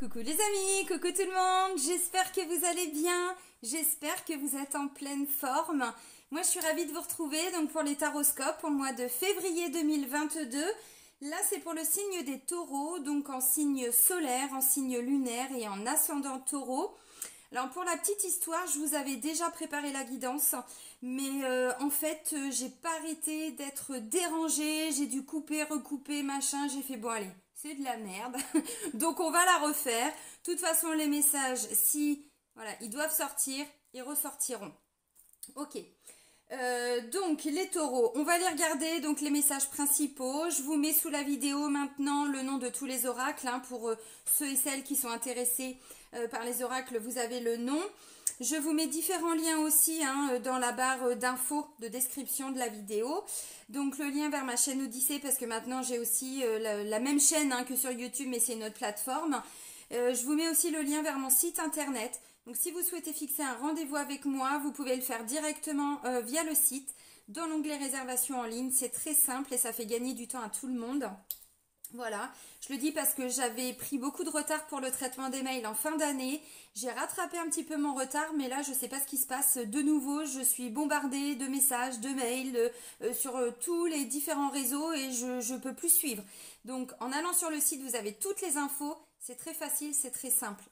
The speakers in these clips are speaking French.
Coucou les amis, coucou tout le monde, j'espère que vous allez bien, j'espère que vous êtes en pleine forme. Moi je suis ravie de vous retrouver donc pour les taroscopes pour le mois de février 2022. Là c'est pour le signe des taureaux, donc en signe solaire, en signe lunaire et en ascendant taureau. Alors pour la petite histoire, je vous avais déjà préparé la guidance, mais en fait j'ai pas arrêté d'être dérangée, j'ai dû couper, recouper, machin, j'ai fait bon allez, c'est de la merde, donc on va la refaire. De toute façon les messages, si voilà, ils doivent sortir, ils ressortiront. Ok. Donc les taureaux, on va les regarder, donc les messages principaux. Je vous mets sous la vidéo maintenant le nom de tous les oracles, hein, pour ceux et celles qui sont intéressés par les oracles, vous avez le nom. Je vous mets différents liens aussi, hein, dans la barre d'infos de description de la vidéo. Donc le lien vers ma chaîne Odyssée, parce que maintenant j'ai aussi la même chaîne, hein, que sur YouTube, mais c'est une autre plateforme. Je vous mets aussi le lien vers mon site internet. Donc si vous souhaitez fixer un rendez-vous avec moi, vous pouvez le faire directement via le site, dans l'onglet réservation en ligne. C'est très simple et ça fait gagner du temps à tout le monde. Voilà, je le dis parce que j'avais pris beaucoup de retard pour le traitement des mails en fin d'année. J'ai rattrapé un petit peu mon retard, mais là je ne sais pas ce qui se passe de nouveau. Je suis bombardée de messages, de mails sur tous les différents réseaux et je ne peux plus suivre. Donc en allant sur le site, vous avez toutes les infos. C'est très facile, c'est très simple.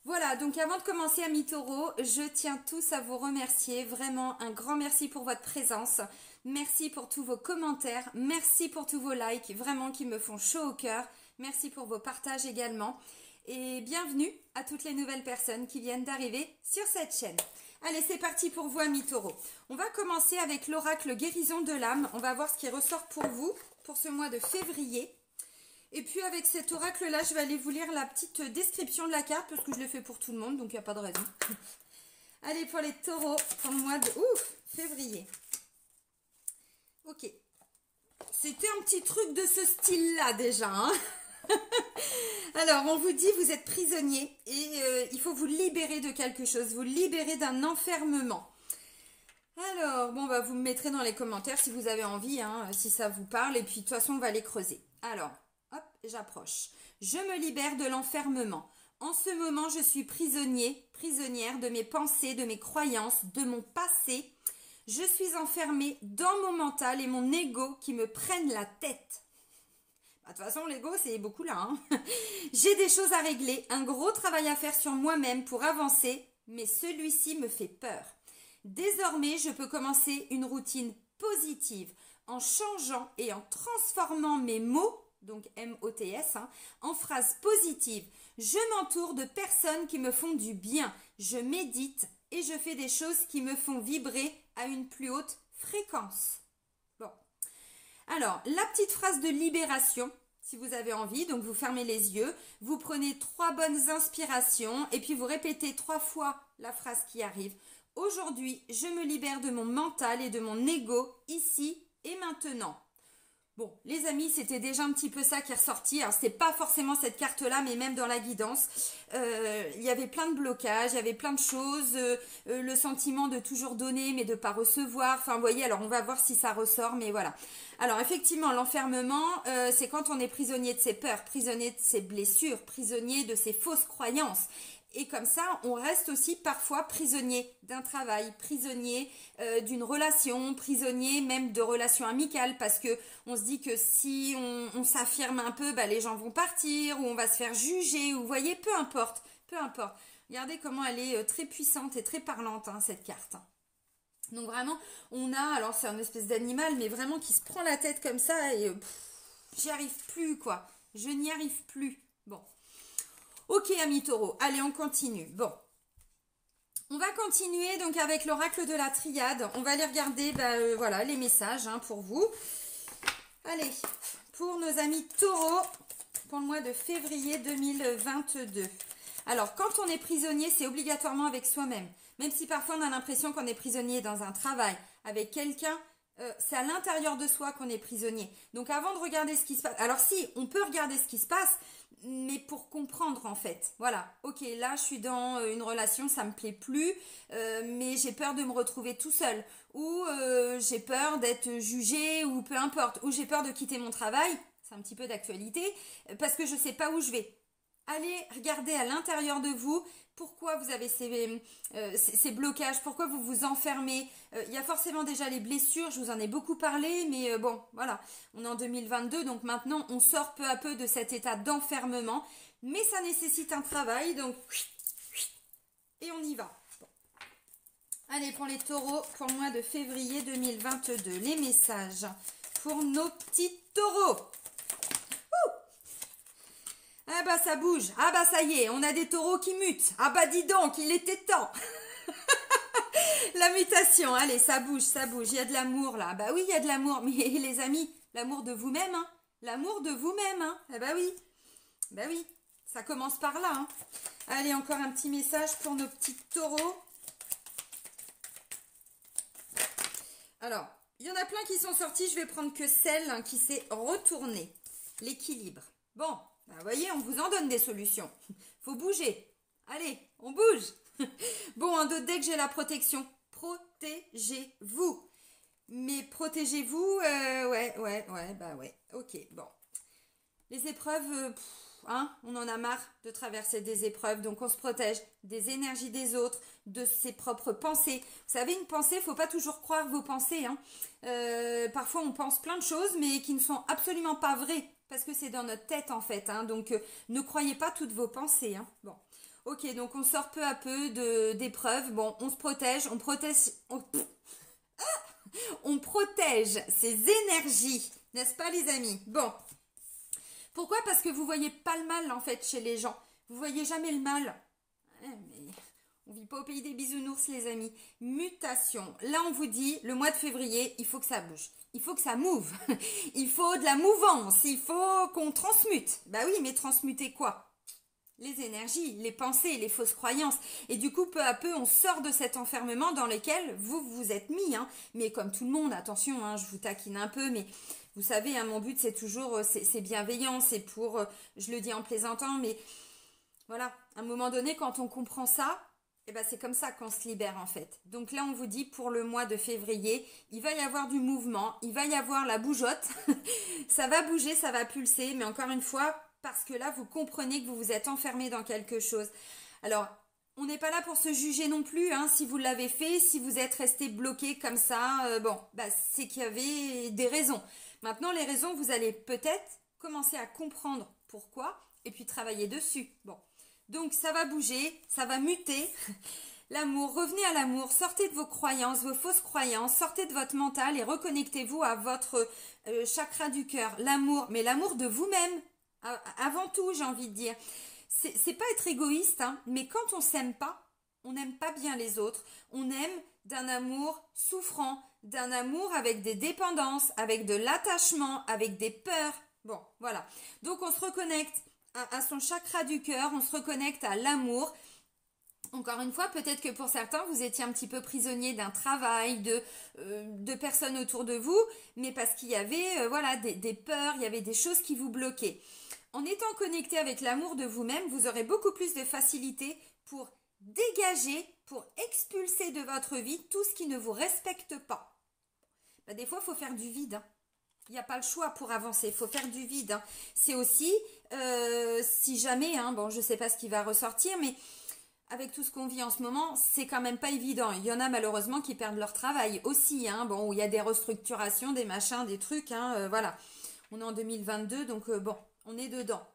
Voilà, donc avant de commencer, amis taureaux, je tiens tous à vous remercier. Vraiment un grand merci pour votre présence. Merci pour tous vos commentaires. Merci pour tous vos likes, vraiment qui me font chaud au cœur. Merci pour vos partages également. Et bienvenue à toutes les nouvelles personnes qui viennent d'arriver sur cette chaîne. Allez, c'est parti pour vous, amis taureaux. On va commencer avec l'oracle guérison de l'âme. On va voir ce qui ressort pour vous pour ce mois de février. Et puis avec cet oracle-là, je vais aller vous lire la petite description de la carte parce que je l'ai fait pour tout le monde, donc il n'y a pas de raison. Allez, pour les taureaux, pour le mois de février. Ok. C'était un petit truc de ce style-là déjà. Hein. Alors, on vous dit, vous êtes prisonnier et il faut vous libérer de quelque chose, vous libérer d'un enfermement. Alors, bon, bah, vous me mettrez dans les commentaires si vous avez envie, hein, si ça vous parle. Et puis, de toute façon, on va les creuser. Alors... Hop, j'approche. Je me libère de l'enfermement. En ce moment, je suis prisonnier, prisonnière de mes pensées, de mes croyances, de mon passé. Je suis enfermée dans mon mental et mon ego qui me prennent la tête. Bah, de toute façon, l'ego, c'est beaucoup là. Hein. J'ai des choses à régler, un gros travail à faire sur moi-même pour avancer, mais celui-ci me fait peur. Désormais, je peux commencer une routine positive en changeant et en transformant mes mots, donc M-O-T-S, hein, en phrases positives. Je m'entoure de personnes qui me font du bien. Je médite et je fais des choses qui me font vibrer à une plus haute fréquence. Bon. Alors, la petite phrase de libération, si vous avez envie, donc vous fermez les yeux, vous prenez 3 bonnes inspirations et puis vous répétez 3 fois la phrase qui arrive. Aujourd'hui, je me libère de mon mental et de mon ego ici et maintenant. Bon, les amis, c'était déjà un petit peu ça qui est ressorti. Alors, c'était pas forcément cette carte-là, mais même dans la guidance, il y avait plein de blocages, il y avait plein de choses, le sentiment de toujours donner, mais de pas recevoir. Enfin, vous voyez, alors on va voir si ça ressort, mais voilà. Alors, effectivement, l'enfermement, c'est quand on est prisonnier de ses peurs, prisonnier de ses blessures, prisonnier de ses fausses croyances. Et comme ça, on reste aussi parfois prisonnier d'un travail, prisonnier d'une relation, prisonnier même de relations amicales, parce que on se dit que si on s'affirme un peu, bah, les gens vont partir, ou on va se faire juger, ou vous voyez, peu importe, peu importe. Regardez comment elle est très puissante et très parlante, hein, cette carte. Donc vraiment, on a, alors c'est un espèce d'animal, mais vraiment qui se prend la tête comme ça, et j'y arrive plus, quoi. Je n'y arrive plus. Bon. Ok, amis taureaux, allez, on continue. Bon, on va continuer donc avec l'oracle de la triade. On va aller regarder voilà, les messages, hein, pour vous. Allez, pour nos amis taureaux, pour le mois de février 2022. Alors, quand on est prisonnier, c'est obligatoirement avec soi-même. Même si parfois on a l'impression qu'on est prisonnier dans un travail, avec quelqu'un, c'est à l'intérieur de soi qu'on est prisonnier. Donc avant de regarder ce qui se passe, alors si, on peut regarder ce qui se passe, mais pour comprendre en fait. Voilà, ok, là je suis dans une relation, ça me plaît plus, mais j'ai peur de me retrouver tout seul. Ou j'ai peur d'être jugé, ou peu importe. Ou j'ai peur de quitter mon travail, c'est un petit peu d'actualité, parce que je sais pas où je vais. allez regarder à l'intérieur de vous pourquoi vous avez ces blocages, pourquoi vous vous enfermez. Il y a forcément déjà les blessures, je vous en ai beaucoup parlé, mais bon, voilà, on est en 2022, donc maintenant on sort peu à peu de cet état d'enfermement, mais ça nécessite un travail, donc et on y va. Bon. Allez, pour les taureaux, pour le mois de février 2022, les messages pour nos petits taureaux. Ah bah ça bouge, ah bah ça y est, on a des taureaux qui mutent. Ah bah dis donc, il était temps. La mutation, allez, ça bouge, il y a de l'amour là. Bah oui, il y a de l'amour, mais les amis, l'amour de vous-même, hein. L'amour de vous-même, hein. Ah bah oui, ça commence par là, hein. Allez, encore un petit message pour nos petits taureaux. Alors, il y en a plein qui sont sortis, je vais prendre que celle qui s'est retournée. L'équilibre. Bon. Vous voyez, on vous en donne des solutions. Faut bouger. Allez, on bouge. Bon, un d'autres, dès que j'ai la protection, protégez-vous. Mais protégez-vous, ouais. Ok, bon. Les épreuves, hein, on en a marre de traverser des épreuves, donc on se protège des énergies des autres, de ses propres pensées. Vous savez, une pensée, faut pas toujours croire vos pensées, hein. Parfois, on pense plein de choses, mais qui ne sont absolument pas vraies. Parce que c'est dans notre tête en fait, hein, donc ne croyez pas toutes vos pensées. Hein. Bon, ok, donc on sort peu à peu d'épreuves. Bon, on se protège, on protège ces énergies, n'est-ce pas les amis? Bon, pourquoi? Parce que vous voyez pas le mal en fait chez les gens. Vous voyez jamais le mal. Mais on vit pas au pays des bisounours les amis. Mutation. Là on vous dit, le mois de février, il faut que ça bouge. Il faut que ça move. Il faut de la mouvance. Il faut qu'on transmute. Bah oui, mais transmuter quoi? Les énergies, les pensées, les fausses croyances. Et du coup, peu à peu, on sort de cet enfermement dans lequel vous vous êtes mis. Hein. Mais comme tout le monde, attention, hein, je vous taquine un peu, mais vous savez, hein, mon but, c'est toujours, c'est bienveillant, c'est pour, je le dis en plaisantant, mais voilà, à un moment donné, quand on comprend ça, eh ben, c'est comme ça qu'on se libère en fait. Donc là, on vous dit pour le mois de février, il va y avoir du mouvement, il va y avoir la bougeotte. Ça va bouger, ça va pulser, mais encore une fois, parce que là, vous comprenez que vous vous êtes enfermé dans quelque chose. Alors, on n'est pas là pour se juger non plus, hein, si vous l'avez fait, si vous êtes resté bloqué comme ça, bon, bah, c'est qu'il y avait des raisons. Maintenant, les raisons, vous allez peut-être commencer à comprendre pourquoi et puis travailler dessus. Bon. Donc ça va bouger, ça va muter. L'amour, revenez à l'amour, sortez de vos croyances, vos fausses croyances, sortez de votre mental et reconnectez-vous à votre chakra du cœur. L'amour, mais l'amour de vous-même, avant tout j'ai envie de dire. C'est pas être égoïste, hein, mais quand on s'aime pas, on n'aime pas bien les autres. On aime d'un amour souffrant, d'un amour avec des dépendances, avec de l'attachement, avec des peurs. Bon, voilà. Donc on se reconnecte à son chakra du cœur, on se reconnecte à l'amour. Encore une fois, peut-être que pour certains, vous étiez un petit peu prisonnier d'un travail, de personnes autour de vous, mais parce qu'il y avait voilà, des peurs, il y avait des choses qui vous bloquaient. En étant connecté avec l'amour de vous-même, vous aurez beaucoup plus de facilité pour dégager, pour expulser de votre vie tout ce qui ne vous respecte pas. Bah, des fois, il faut faire du vide, hein. Il n'y a pas le choix pour avancer, il faut faire du vide. Hein. C'est aussi, si jamais, hein, bon, je ne sais pas ce qui va ressortir, mais avec tout ce qu'on vit en ce moment, c'est quand même pas évident. Il y en a malheureusement qui perdent leur travail aussi. Hein, bon, il y a des restructurations, des machins, des trucs. Hein, voilà, on est en 2022, donc bon, on est dedans.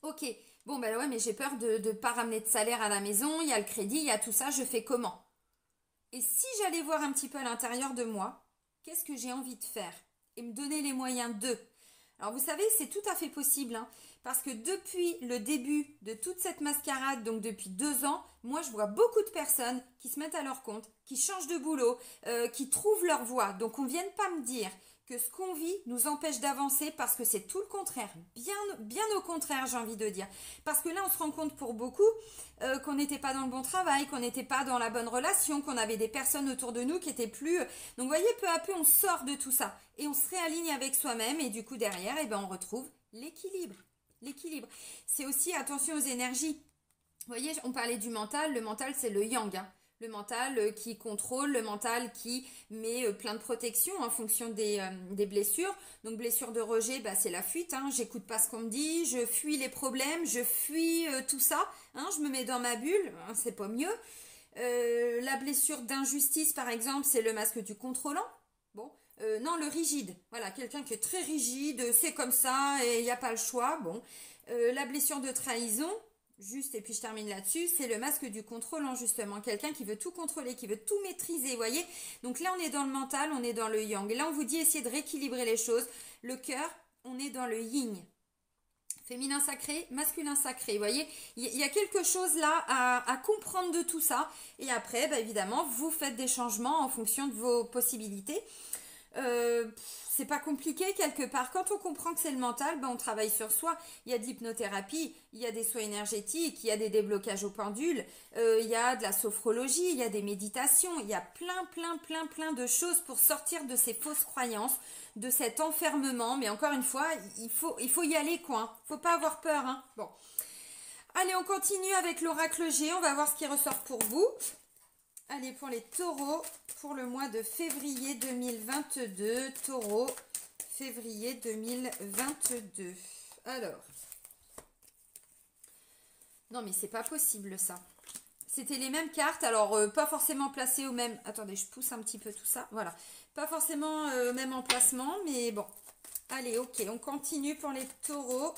Ok, bon, ben ouais, mais j'ai peur de ne pas ramener de salaire à la maison, il y a le crédit, il y a tout ça, je fais comment? Et si j'allais voir un petit peu à l'intérieur de moi, qu'est-ce que j'ai envie de faire? Et me donner les moyens d'eux. Alors vous savez, c'est tout à fait possible, hein, parce que depuis le début de toute cette mascarade, donc depuis 2 ans, moi je vois beaucoup de personnes qui se mettent à leur compte, qui changent de boulot, qui trouvent leur voie. Donc on ne vienne pas me dire que ce qu'on vit nous empêche d'avancer parce que c'est tout le contraire, bien au contraire j'ai envie de dire. Parce que là on se rend compte pour beaucoup qu'on n'était pas dans le bon travail, qu'on n'était pas dans la bonne relation, qu'on avait des personnes autour de nous qui étaient plus... Donc vous voyez, peu à peu on sort de tout ça et on se réaligne avec soi-même et du coup derrière eh ben, on retrouve l'équilibre. L'équilibre. C'est aussi attention aux énergies. Vous voyez, on parlait du mental, le mental c'est le yang. Hein. Le mental qui contrôle, le mental qui met plein de protection en fonction des blessures. Donc blessure de rejet, bah, c'est la fuite. Hein. J'écoute pas ce qu'on me dit, je fuis les problèmes, je fuis tout ça. Hein. Je me mets dans ma bulle, hein, c'est pas mieux. La blessure d'injustice, par exemple, c'est le masque du contrôlant. Bon, non, le rigide. Voilà, quelqu'un qui est très rigide, c'est comme ça et il n'y a pas le choix. Bon, la blessure de trahison. Juste, et puis je termine là-dessus, c'est le masque du contrôlant, justement. Quelqu'un qui veut tout contrôler, qui veut tout maîtriser, vous voyez. Donc là, on est dans le mental, on est dans le yang. Et là, on vous dit, essayez de rééquilibrer les choses. Le cœur, on est dans le yin. Féminin sacré, masculin sacré, vous voyez. Il y a quelque chose là à comprendre de tout ça. Et après, bah, évidemment, vous faites des changements en fonction de vos possibilités. C'est pas compliqué quelque part. Quand on comprend que c'est le mental, ben on travaille sur soi. Il y a de l'hypnothérapie, il y a des soins énergétiques, il y a des déblocages au pendule, il y a de la sophrologie, il y a des méditations, il y a plein de choses pour sortir de ces fausses croyances, de cet enfermement. Mais encore une fois, il faut y aller quoi. Hein. Faut pas avoir peur. Hein. Bon. Allez, on continue avec l'oracle G. On va voir ce qui ressort pour vous. Allez, pour les taureaux, pour le mois de février 2022. Taureau, février 2022. Alors. Non, mais c'est pas possible, ça. C'était les mêmes cartes. Alors, pas forcément placées au même... Attendez, je pousse un petit peu tout ça. Voilà. Pas forcément au même emplacement, mais bon. Allez, ok. On continue pour les taureaux.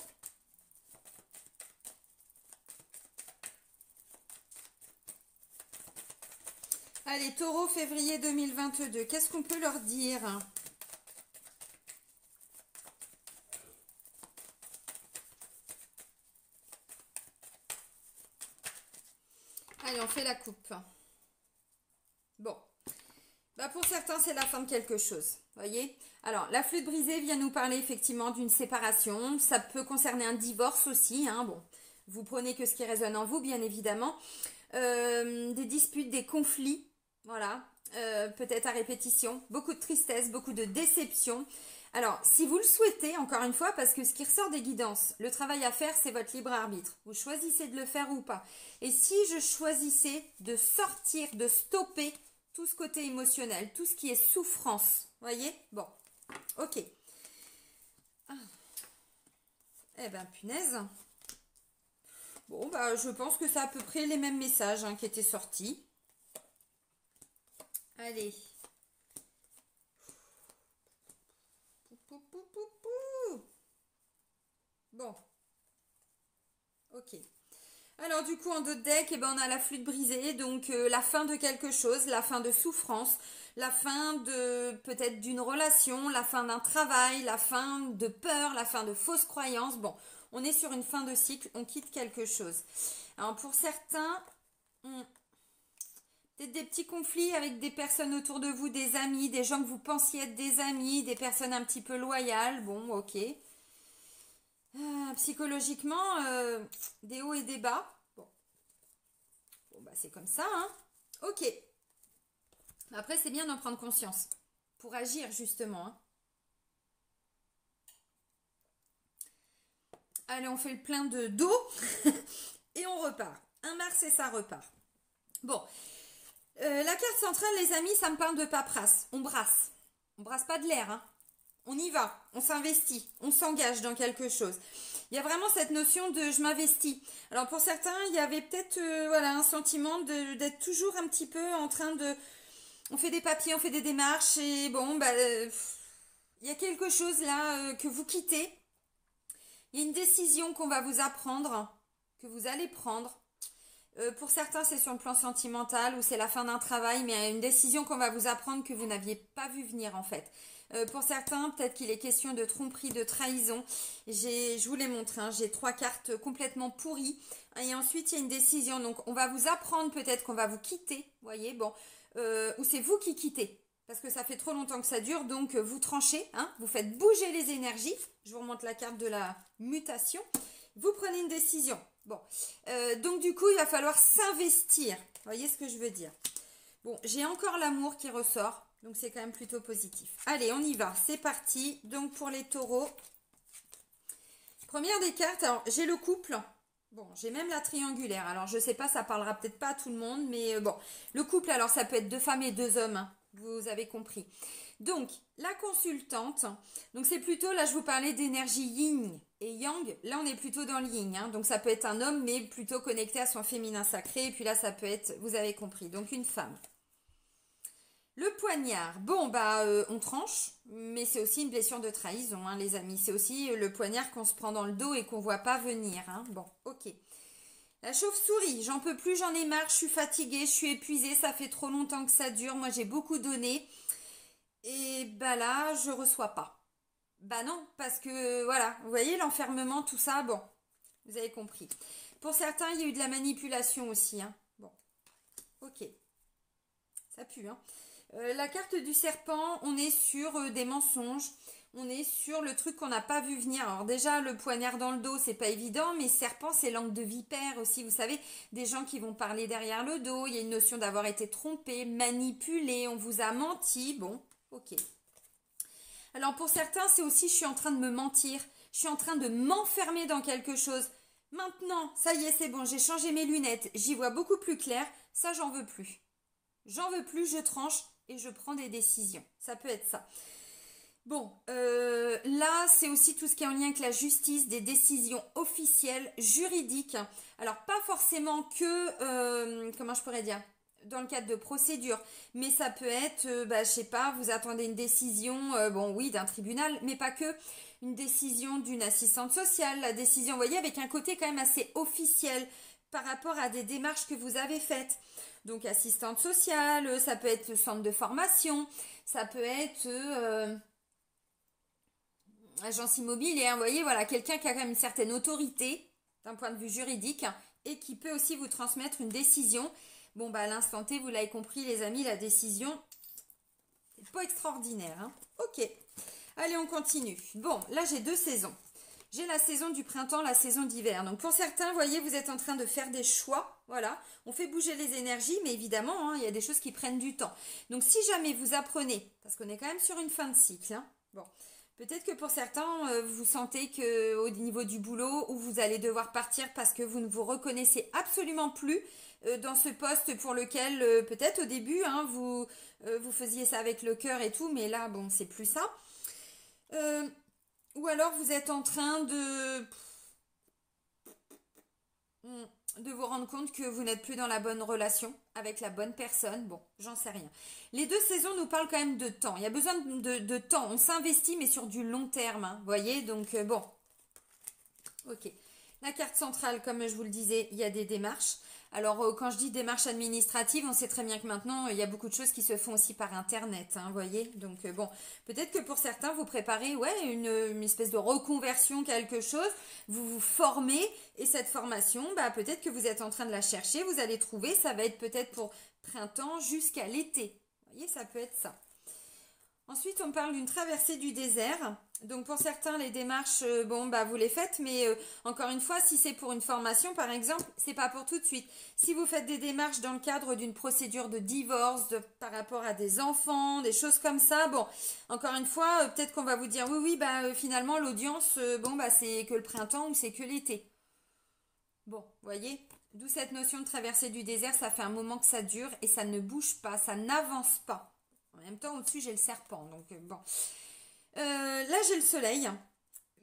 Allez, taureau, février 2022. Qu'est-ce qu'on peut leur dire? Allez, on fait la coupe. Bon. Bah pour certains, c'est la fin de quelque chose. Voyez? Alors, la flûte brisée vient nous parler effectivement d'une séparation. Ça peut concerner un divorce aussi. Hein. Bon, vous prenez que ce qui résonne en vous, bien évidemment. Des disputes, des conflits. Voilà, peut-être à répétition, beaucoup de tristesse, beaucoup de déception. Alors, si vous le souhaitez, encore une fois, parce que ce qui ressort des guidances, le travail à faire, c'est votre libre arbitre. Vous choisissez de le faire ou pas. Et si je choisissais de sortir, de stopper tout ce côté émotionnel, tout ce qui est souffrance, voyez? Bon, ok. Ah. Eh ben, punaise. Bon, bah, je pense que c'est à peu près les mêmes messages hein, qui étaient sortis. Allez. Bon. Ok. Alors du coup en dos de deck, eh ben, on a la flûte brisée, donc la fin de quelque chose, la fin de souffrance, la fin de peut-être d'une relation, la fin d'un travail, la fin de peur, la fin de fausses croyances. Bon, on est sur une fin de cycle, on quitte quelque chose. Alors pour certains... peut-être des petits conflits avec des personnes autour de vous, des amis, des gens que vous pensiez être des amis, des personnes un petit peu loyales. Bon, ok. Psychologiquement, des hauts et des bas. Bon, bah c'est comme ça, hein. Ok. Après, c'est bien d'en prendre conscience pour agir, justement. Hein. Allez, on fait le plein d'eau et on repart. Un Mars et ça repart. Bon. La carte centrale, les amis, ça me parle de paperasse. On brasse. On brasse pas de l'air, hein. On y va, on s'investit, on s'engage dans quelque chose. Il y a vraiment cette notion de je m'investis. Alors pour certains, il y avait peut-être voilà, un sentiment d'être toujours un petit peu en train de... On fait des papiers, on fait des démarches et bon, bah, il y a quelque chose là que vous quittez. Il y a une décision qu'on va vous apprendre, que vous allez prendre. Pour certains, c'est sur le plan sentimental ou c'est la fin d'un travail, mais il y a une décision qu'on va vous apprendre que vous n'aviez pas vu venir en fait. Pour certains, peut-être qu'il est question de tromperie, de trahison. Je vous les montre, hein, j'ai 3 cartes complètement pourries. Et ensuite, il y a une décision. Donc, on va vous apprendre peut-être qu'on va vous quitter, vous voyez, bon, ou c'est vous qui quittez. Parce que ça fait trop longtemps que ça dure, donc vous tranchez, hein, vous faites bouger les énergies. Je vous remonte la carte de la mutation. Vous prenez une décision. Bon, donc du coup, il va falloir s'investir. Vous voyez ce que je veux dire? Bon, j'ai encore l'amour qui ressort, donc c'est quand même plutôt positif. Allez, on y va, c'est parti. Donc pour les taureaux, première des cartes, alors j'ai le couple. Bon, j'ai même la triangulaire. Alors, je sais pas, ça parlera peut-être pas à tout le monde, mais bon. Le couple, alors, ça peut être 2 femmes et 2 hommes, hein. Vous avez compris. Donc, la consultante, donc c'est plutôt, là, je vous parlais d'énergie yin et yang. Là, on est plutôt dans le yin, hein. Donc, ça peut être un homme, mais plutôt connecté à son féminin sacré. Et puis là, ça peut être, vous avez compris, donc une femme. Le poignard, bon bah on tranche, mais c'est aussi une blessure de trahison, hein, les amis. C'est aussi le poignard qu'on se prend dans le dos et qu'on voit pas venir, hein. Bon, ok. La chauve-souris, j'en peux plus, j'en ai marre, je suis fatiguée, je suis épuisée, ça fait trop longtemps que ça dure, moi j'ai beaucoup donné. Et bah là, je reçois pas. Bah non, parce que voilà, vous voyez l'enfermement, tout ça, bon, vous avez compris. Pour certains, il y a eu de la manipulation aussi, hein. Bon, ok, ça pue, hein. La carte du serpent, on est sur des mensonges, on est sur le truc qu'on n'a pas vu venir. Alors déjà, le poignard dans le dos, c'est pas évident, mais serpent, c'est langue de vipère aussi. Vous savez, des gens qui vont parler derrière le dos, il y a une notion d'avoir été trompé, manipulé, on vous a menti. Bon, ok. Alors pour certains, c'est aussi je suis en train de me mentir, je suis en train de m'enfermer dans quelque chose. Maintenant, ça y est, c'est bon, j'ai changé mes lunettes, j'y vois beaucoup plus clair, ça j'en veux plus. J'en veux plus, je tranche et je prends des décisions. Ça peut être ça. Bon, là, c'est aussi tout ce qui est en lien avec la justice, des décisions officielles, juridiques. Alors, pas forcément que, comment je pourrais dire, dans le cadre de procédures, mais ça peut être, bah, je sais pas, vous attendez une décision, bon, oui, d'un tribunal, mais pas que, une décision d'une assistante sociale, la décision, vous voyez, avec un côté quand même assez officiel par rapport à des démarches que vous avez faites. Donc, assistante sociale, ça peut être centre de formation, ça peut être agence immobilière, vous voyez, voilà, quelqu'un qui a quand même une certaine autorité d'un point de vue juridique et qui peut aussi vous transmettre une décision. Bon, bah, à l'instant T, vous l'avez compris, les amis, la décision, c'est pas extraordinaire, hein. Ok, allez, on continue. Bon, là, j'ai 2 saisons. J'ai la saison du printemps, la saison d'hiver. Donc pour certains, vous voyez, vous êtes en train de faire des choix. Voilà, on fait bouger les énergies, mais évidemment, hein, il y a des choses qui prennent du temps. Donc si jamais vous apprenez, parce qu'on est quand même sur une fin de cycle, hein, bon, peut-être que pour certains, vous sentez que au niveau du boulot, où vous allez devoir partir parce que vous ne vous reconnaissez absolument plus dans ce poste pour lequel peut-être au début, hein, vous faisiez ça avec le cœur et tout, mais là, bon, c'est plus ça. Ou alors vous êtes en train de vous rendre compte que vous n'êtes plus dans la bonne relation avec la bonne personne. Bon, j'en sais rien. Les 2 saisons nous parlent quand même de temps. Il y a besoin de temps. On s'investit, mais sur du long terme, hein, vous voyez, donc bon. Ok. La carte centrale, comme je vous le disais, il y a des démarches. Alors, quand je dis démarches administratives, on sait très bien que maintenant, il y a beaucoup de choses qui se font aussi par Internet, hein, vous voyez. Donc, bon, peut-être que pour certains, vous préparez ouais, une espèce de reconversion, quelque chose. Vous vous formez et cette formation, bah, peut-être que vous êtes en train de la chercher, vous allez trouver. Ça va être peut-être pour printemps jusqu'à l'été. Vous voyez, ça peut être ça. Ensuite, on parle d'une traversée du désert. Donc pour certains, les démarches, bon, bah vous les faites, mais encore une fois, si c'est pour une formation, par exemple, c'est pas pour tout de suite. Si vous faites des démarches dans le cadre d'une procédure de divorce, par rapport à des enfants, des choses comme ça, bon, encore une fois, peut-être qu'on va vous dire, oui, oui, bah finalement, l'audience, bon, bah c'est que le printemps ou c'est que l'été. Bon, vous voyez, d'où cette notion de traversée du désert, ça fait un moment que ça dure et ça ne bouge pas, ça n'avance pas. En même temps, au-dessus, j'ai le serpent, donc bon. Là, j'ai le soleil.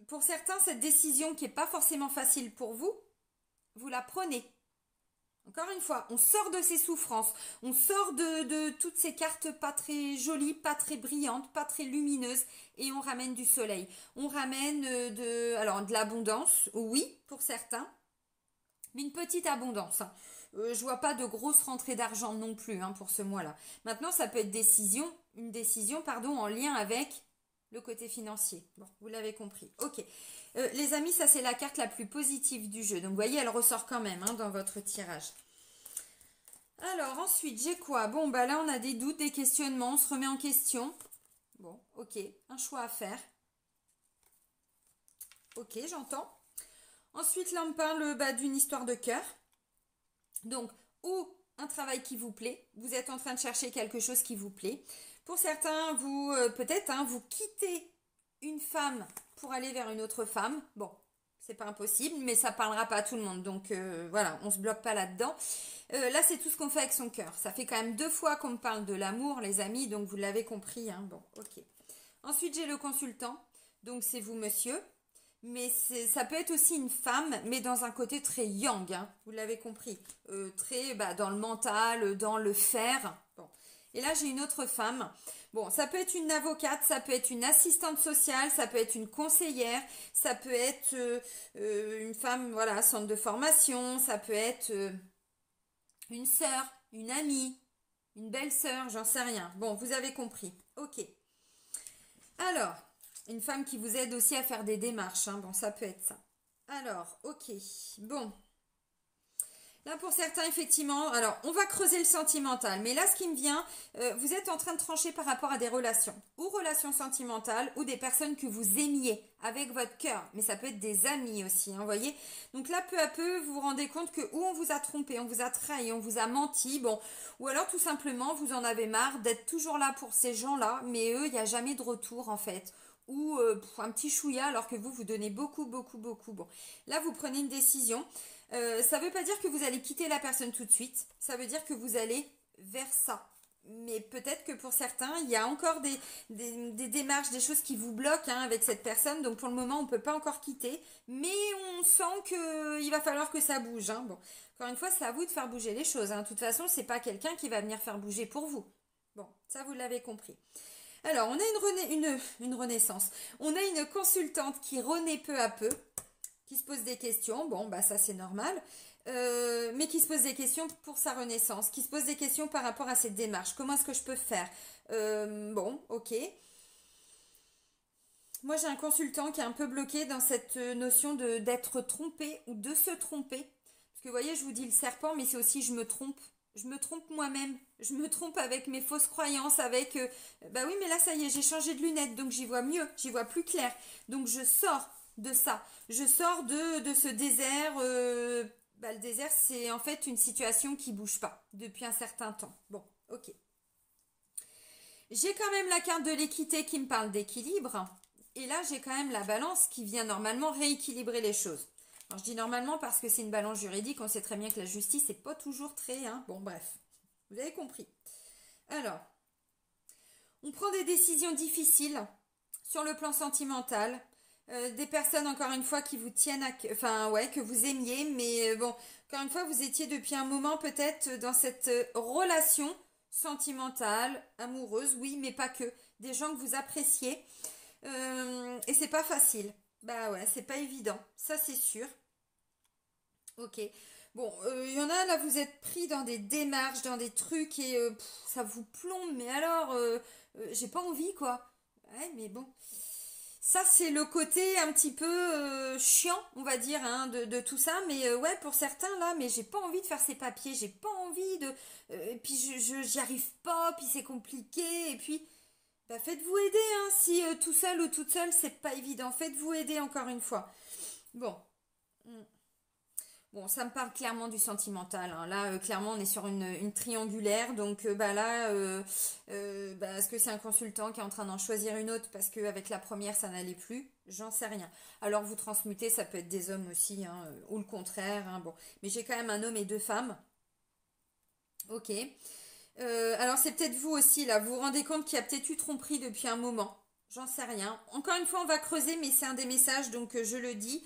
Pour certains, cette décision qui n'est pas forcément facile pour vous, vous la prenez. Encore une fois, on sort de ces souffrances, on sort de toutes ces cartes pas très jolies, pas très brillantes, pas très lumineuses, et on ramène du soleil. On ramène alors de l'abondance, oui, pour certains, mais une petite abondance, hein. Je vois pas de grosses rentrées d'argent non plus, hein, pour ce mois-là. Maintenant, ça peut être une décision, pardon, en lien avec le côté financier. Bon, vous l'avez compris. Ok. Les amis, ça c'est la carte la plus positive du jeu. Donc, vous voyez, elle ressort quand même, hein, dans votre tirage. Alors, ensuite, j'ai quoi? Bon, bah là, on a des doutes, des questionnements. On se remet en question. Bon, ok. Un choix à faire. Ok, j'entends. Ensuite, là, on parle bah, d'une histoire de cœur. Donc, ou un travail qui vous plaît. Vous êtes en train de chercher quelque chose qui vous plaît. Pour certains, vous peut-être, hein, vous quittez une femme pour aller vers une autre femme. Bon, c'est pas impossible, mais ça parlera pas à tout le monde. Donc voilà, on se bloque pas là-dedans. Là, c'est tout ce qu'on fait avec son cœur. Ça fait quand même 2 fois qu'on me parle de l'amour, les amis, donc vous l'avez compris, hein. Bon, ok. Ensuite, j'ai le consultant. Donc c'est vous, monsieur. Mais ça peut être aussi une femme, mais dans un côté très yang, hein, vous l'avez compris. Très dans le mental, dans le faire. Bon. Et là, j'ai une autre femme. Bon, ça peut être une avocate, ça peut être une assistante sociale, ça peut être une conseillère, ça peut être une femme, voilà, centre de formation, ça peut être une sœur, une amie, une belle-sœur, j'en sais rien. Bon, vous avez compris. Ok. Alors, une femme qui vous aide aussi à faire des démarches, hein. Bon, ça peut être ça. Alors, ok. Bon. Là, pour certains, effectivement, alors, on va creuser le sentimental. Mais là, ce qui me vient, vous êtes en train de trancher par rapport à des relations. Ou relations sentimentales, ou des personnes que vous aimiez avec votre cœur. Mais ça peut être des amis aussi, hein, vous voyez. Donc là, peu à peu, vous vous rendez compte que ou on vous a trompé, on vous a trahi, on vous a menti, bon. Ou alors, tout simplement, vous en avez marre d'être toujours là pour ces gens-là, mais eux, il n'y a jamais de retour, en fait. Ou un petit chouïa alors que vous donnez beaucoup, beaucoup, beaucoup. Bon, là, vous prenez une décision. Ça ne veut pas dire que vous allez quitter la personne tout de suite. Ça veut dire que vous allez vers ça. Mais peut-être que pour certains, il y a encore des démarches, des choses qui vous bloquent, hein, avec cette personne. Donc pour le moment, on ne peut pas encore quitter. Mais on sent qu'il va falloir que ça bouge, hein. Bon, encore une fois, c'est à vous de faire bouger les choses, hein. De toute façon, ce n'est pas quelqu'un qui va venir faire bouger pour vous. Bon, ça, vous l'avez compris. Alors, on a une renaissance. On a une consultante qui renaît peu à peu, qui se pose des questions. Bon, bah ça c'est normal. Mais qui se pose des questions pour sa renaissance, qui se pose des questions par rapport à cette démarche. Comment est-ce que je peux faire? Bon, ok. Moi, j'ai un consultant qui est un peu bloqué dans cette notion d'être trompé ou de se tromper. Parce que vous voyez, je vous dis le serpent, mais c'est aussi je me trompe. Je me trompe moi-même. Je me trompe avec mes fausses croyances, avec... bah oui, mais là, ça y est, j'ai changé de lunettes, donc j'y vois mieux, j'y vois plus clair. Donc, je sors de ça. Je sors de ce désert. Le désert, c'est en fait une situation qui bouge pas depuis un certain temps. Bon, ok. J'ai quand même la carte de l'équité qui me parle d'équilibre. Et là, j'ai quand même la balance qui vient normalement rééquilibrer les choses. Alors, je dis normalement parce que c'est une balance juridique. On sait très bien que la justice n'est pas toujours très... Hein. Bon, bref. Vous avez compris. Alors, on prend des décisions difficiles sur le plan sentimental. Des personnes, encore une fois, qui vous tiennent à... Enfin, ouais, que vous aimiez. Mais bon, encore une fois, vous étiez depuis un moment peut-être dans cette relation sentimentale, amoureuse, oui, mais pas que. Des gens que vous appréciez. Et c'est pas facile. Bah ouais, c'est pas évident. Ça, c'est sûr. Ok. Bon, il y en a là, vous êtes pris dans des démarches, dans des trucs et ça vous plombe. Mais alors, j'ai pas envie, quoi. Ouais, mais bon. Ça, c'est le côté un petit peu chiant, on va dire, hein, de tout ça. Mais ouais, pour certains, là, mais j'ai pas envie de faire ces papiers. J'ai pas envie de... et puis, j'y arrive pas, puis c'est compliqué. Et puis, bah, faites-vous aider, hein. Si tout seul ou toute seule, c'est pas évident. Faites-vous aider encore une fois. Bon. Bon, ça me parle clairement du sentimental, hein. Là, clairement, on est sur une triangulaire. Donc, est-ce que c'est un consultant qui est en train d'en choisir une autre parce qu'avec la première, ça n'allait plus? J'en sais rien. Alors, vous transmutez, ça peut être des hommes aussi, hein, ou le contraire, hein, bon. Mais j'ai quand même un homme et 2 femmes. Ok. Alors, c'est peut-être vous aussi, là. Vous vous rendez compte qu'il y a peut-être eu tromperie depuis un moment. J'en sais rien. Encore une fois, on va creuser, mais c'est un des messages, donc je le dis.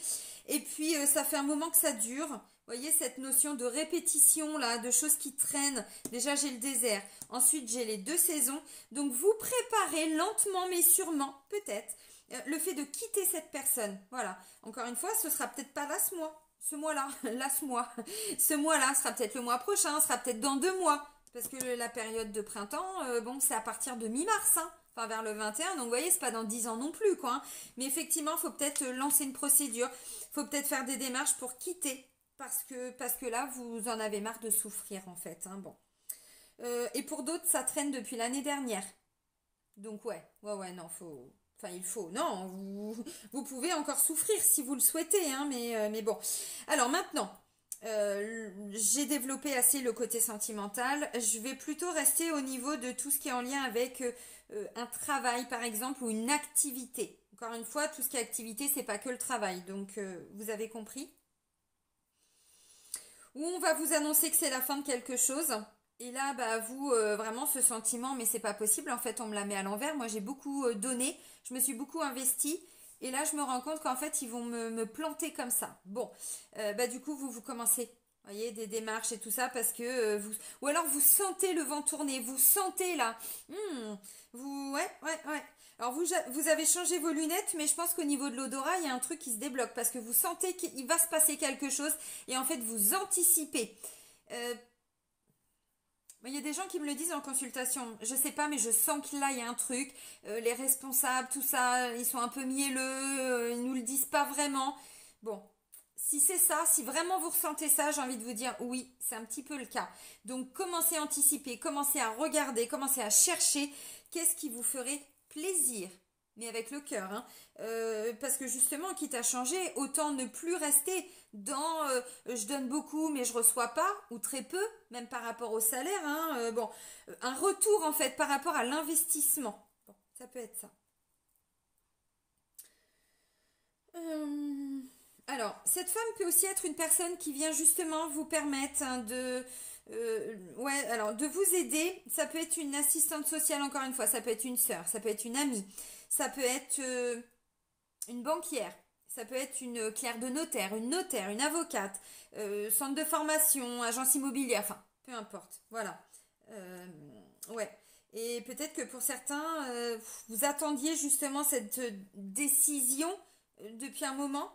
Et puis, ça fait un moment que ça dure. Vous voyez, cette notion de répétition, là, de choses qui traînent. Déjà, j'ai le désert. Ensuite, j'ai les 2 saisons. Donc, vous préparez lentement, mais sûrement, peut-être, le fait de quitter cette personne. Voilà. Encore une fois, ce sera peut-être pas là ce mois. Ce mois-là, là ce mois. Ce mois-là sera peut-être le mois prochain, sera peut-être dans 2 mois. Parce que la période de printemps, bon, c'est à partir de mi-mars, hein. Enfin, vers le 21, donc vous voyez, c'est pas dans 10 ans non plus, quoi, hein. Mais effectivement, il faut peut-être lancer une procédure, il faut peut-être faire des démarches pour quitter, parce que là, vous en avez marre de souffrir, en fait, hein, bon. Et pour d'autres, ça traîne depuis l'année dernière. Donc ouais, non, faut... Enfin, il faut... Non, vous pouvez encore souffrir si vous le souhaitez, hein, mais bon. Alors maintenant... j'ai développé assez le côté sentimental. Je vais plutôt rester au niveau de tout ce qui est en lien avec un travail, par exemple, ou une activité. Encore une fois, tout ce qui est activité, c'est pas que le travail. Donc, vous avez compris. Ou on va vous annoncer que c'est la fin de quelque chose. Et là, bah, vous, vraiment, ce sentiment, mais c'est pas possible. En fait, on me la met à l'envers. Moi, j'ai beaucoup donné. Je me suis beaucoup investie. Et là, je me rends compte qu'en fait, ils vont me planter comme ça. Bon, bah, du coup, vous commencez. Vous voyez, des démarches et tout ça parce que vous... Ou alors, vous sentez le vent tourner. Vous sentez là. Ouais. Alors, vous avez changé vos lunettes, mais je pense qu'au niveau de l'odorat, il y a un truc qui se débloque parce que vous sentez qu'il va se passer quelque chose et en fait, vous anticipez. Il y a des gens qui me le disent en consultation. Je sais pas, mais je sens que là, il y a un truc. Les responsables, tout ça, ils sont un peu mielleux. Ils nous le disent pas vraiment. Bon, si c'est ça, si vraiment vous ressentez ça, j'ai envie de vous dire oui, c'est un petit peu le cas. Donc, commencez à anticiper, commencez à regarder, commencez à chercher qu'est-ce qui vous ferait plaisir. Mais avec le cœur, hein. Parce que justement, quitte à changer, autant ne plus rester dans je donne beaucoup mais je reçois pas, ou très peu, même par rapport au salaire, hein. Bon, un retour en fait par rapport à l'investissement. Bon, ça peut être ça. Alors, cette femme peut aussi être une personne qui vient justement vous permettre hein, ouais, alors de vous aider. Ça peut être une assistante sociale encore une fois, ça peut être une sœur, ça peut être une amie, ça peut être une banquière, ça peut être une clerc de notaire, une avocate, centre de formation, agence immobilière, enfin, peu importe. Voilà. Euh, ouais. Et peut-être que pour certains, vous attendiez justement cette décision depuis un moment.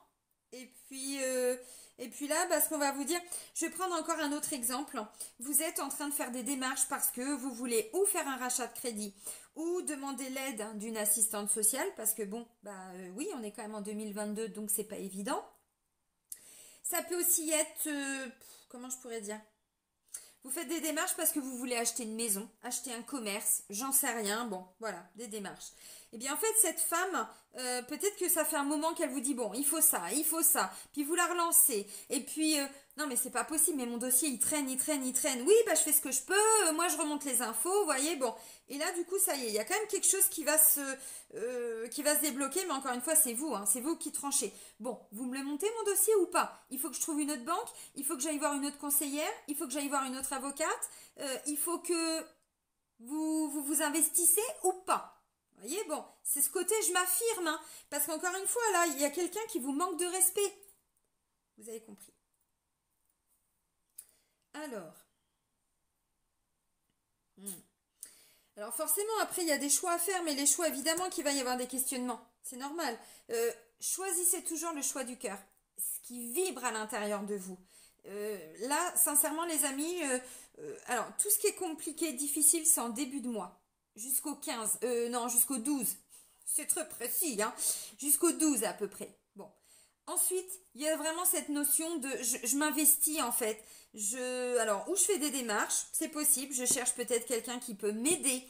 Et puis, euh, et puis là, bah, ce qu'on va vous dire, je vais prendre encore un autre exemple. Vous êtes en train de faire des démarches parce que vous voulez ou faire un rachat de crédit ou demander l'aide hein, d'une assistante sociale parce que bon, bah oui, on est quand même en 2022, donc c'est pas évident. Ça peut aussi être, comment je pourrais dire? Vous faites des démarches parce que vous voulez acheter une maison, acheter un commerce, j'en sais rien, bon, voilà, des démarches. Eh bien, en fait, cette femme, peut-être que ça fait un moment qu'elle vous dit, bon, il faut ça, puis vous la relancez, et puis, non, mais c'est pas possible, mais mon dossier, il traîne, oui, bah, je fais ce que je peux, moi, je remonte les infos, vous voyez, bon. Et là, du coup, ça y est, il y a quand même quelque chose qui va se débloquer, mais encore une fois, c'est vous, hein, c'est vous qui tranchez. Bon, vous me le montez, mon dossier, ou pas? Il faut que je trouve une autre banque, il faut que j'aille voir une autre conseillère, il faut que j'aille voir une autre avocate, il faut que vous investissez ou pas. Vous voyez, bon, c'est ce côté je m'affirme, hein, parce qu'encore une fois, là, il y a quelqu'un qui vous manque de respect. Vous avez compris. Alors, alors forcément, après, il y a des choix à faire, mais les choix, évidemment qu'il va y avoir des questionnements. C'est normal. Choisissez toujours le choix du cœur, ce qui vibre à l'intérieur de vous. Là, sincèrement, les amis, alors, tout ce qui est compliqué, difficile, c'est en début de mois. Jusqu'au 15, non, jusqu'au 12. C'est très précis, hein. Jusqu'au 12 à peu près. Bon. Ensuite, il y a vraiment cette notion de je m'investis en fait. Alors, où je fais des démarches, c'est possible. Je cherche peut-être quelqu'un qui peut m'aider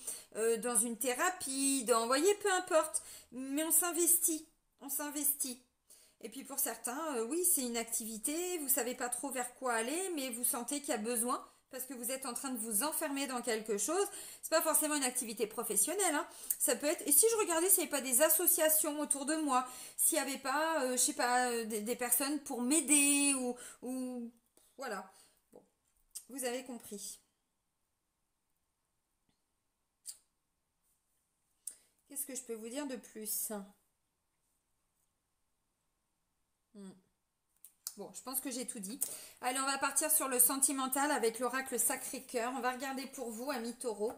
dans une thérapie, vous voyez, peu importe. Mais on s'investit. On s'investit. Et puis pour certains, oui, c'est une activité, vous savez pas trop vers quoi aller, mais vous sentez qu'il y a besoin parce que vous êtes en train de vous enfermer dans quelque chose. C'est pas forcément une activité professionnelle, hein. Ça peut être. Et si je regardais s'il n'y avait pas des associations autour de moi, s'il n'y avait pas, je sais pas, des personnes pour m'aider ou voilà. Bon, vous avez compris. Qu'est-ce que je peux vous dire de plus? Hmm. Bon, je pense que j'ai tout dit. Allez, on va partir sur le sentimental avec l'oracle Sacré-Cœur. On va regarder pour vous, amis taureau.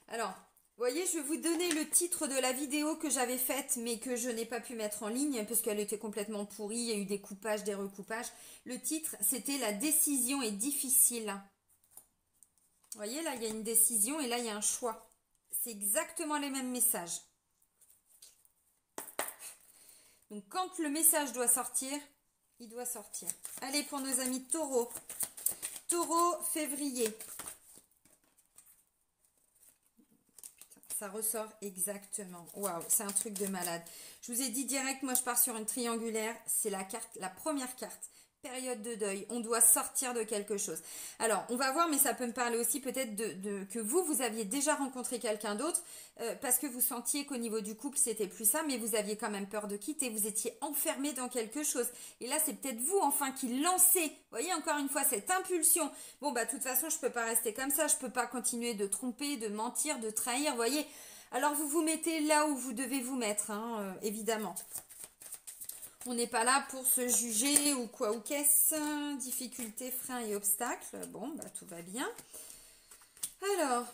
Alors, vous voyez, je vais vous donner le titre de la vidéo que j'avais faite, mais que je n'ai pas pu mettre en ligne parce qu'elle était complètement pourrie. Il y a eu des coupages, des recoupages. Le titre, c'était La décision est difficile. Vous voyez, là, il y a une décision et là, il y a un choix. C'est exactement les mêmes messages. Donc, quand le message doit sortir, il doit sortir. Allez, pour nos amis taureaux. Taureau, février. Putain, ça ressort exactement. Waouh, c'est un truc de malade. Je vous ai dit direct, moi je pars sur une triangulaire. C'est la carte, la première carte. période de deuil, on doit sortir de quelque chose. Alors, on va voir, mais ça peut me parler aussi peut-être que vous aviez déjà rencontré quelqu'un d'autre, parce que vous sentiez qu'au niveau du couple, c'était plus ça, mais vous aviez quand même peur de quitter, vous étiez enfermé dans quelque chose. Et là, c'est peut-être vous, enfin, qui lancez, vous voyez, encore une fois, cette impulsion. Bon, bah, de toute façon, je peux pas rester comme ça, je peux pas continuer de tromper, de mentir, de trahir, vous voyez. Alors, vous vous mettez là où vous devez vous mettre, hein, évidemment. On n'est pas là pour se juger ou quoi ou qu'est-ce. Difficultés, freins et obstacles. Bon, bah tout va bien. Alors,